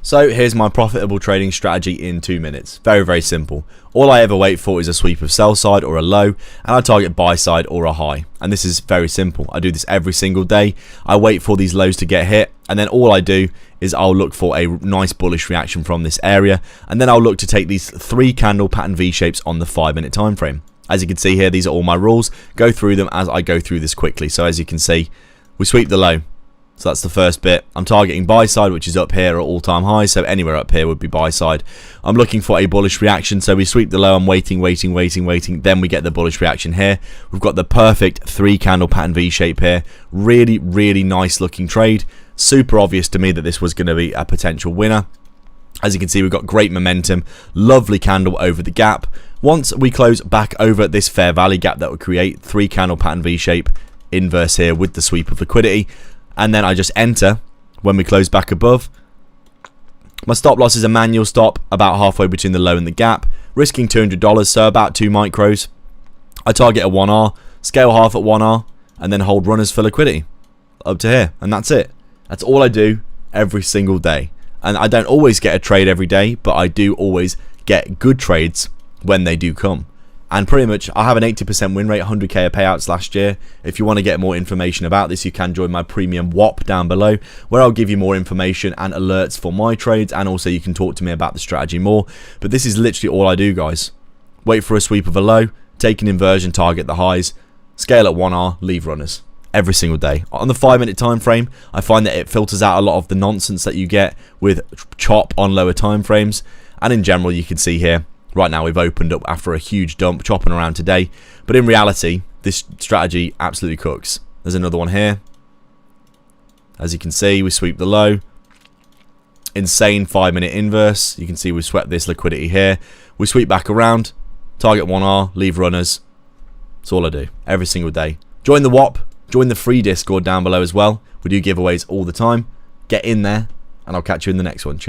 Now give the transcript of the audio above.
So here's my profitable trading strategy in 2 minutes. Very, very simple. All I ever wait for is a sweep of sell side or a low, and I target buy side or a high. And this is very simple. I do this every single day. I wait for these lows to get hit, and then all I do is I'll look for a nice bullish reaction from this area, and then I'll look to take these 3 candle pattern V shapes on the 5-minute time frame. As you can see here, these are all my rules. Go through them as I go through this quickly. So as you can see, we sweep the low. So that's the first bit. I'm targeting buy side, which is up here at all-time highs, so anywhere up here would be buy side. I'm looking for a bullish reaction, so we sweep the low. I'm waiting, then we get the bullish reaction here. We've got the perfect 3 candle pattern V shape here. Really, really nice looking trade. Super obvious to me that this was going to be a potential winner. As you can see, we've got great momentum. Lovely candle over the gap. Once we close back over this fair value gap that would create 3 candle pattern V shape inverse here with the sweep of liquidity, and then I just enter when we close back above. My stop loss is a manual stop about halfway between the low and the gap, risking $200, so about 2 micros. I target a 1R, scale half at 1R, and then hold runners for liquidity up to here, and that's it. That's all I do every single day. And I don't always get a trade every day, but I do always get good trades when they do come. And pretty much, I have an 80% win rate, 100k of payouts last year. If you want to get more information about this, you can join my premium WOP down below, where I'll give you more information and alerts for my trades, and also you can talk to me about the strategy more. But this is literally all I do, guys. Wait for a sweep of a low, take an inversion, target the highs, scale at 1R, leave runners. Every single day. On the 5-minute time frame, I find that it filters out a lot of the nonsense that you get with chop on lower time frames. And in general, you can see here, right now we've opened up after a huge dump, chopping around today. But in reality, this strategy absolutely cooks. There's another one here. As you can see, we sweep the low. Insane 5-minute inverse. You can see we swept this liquidity here. We sweep back around, target 1R, leave runners. That's all I do every single day. Join the WOP. Join the free Discord down below as well. We do giveaways all the time. Get in there, and I'll catch you in the next one. Cheers.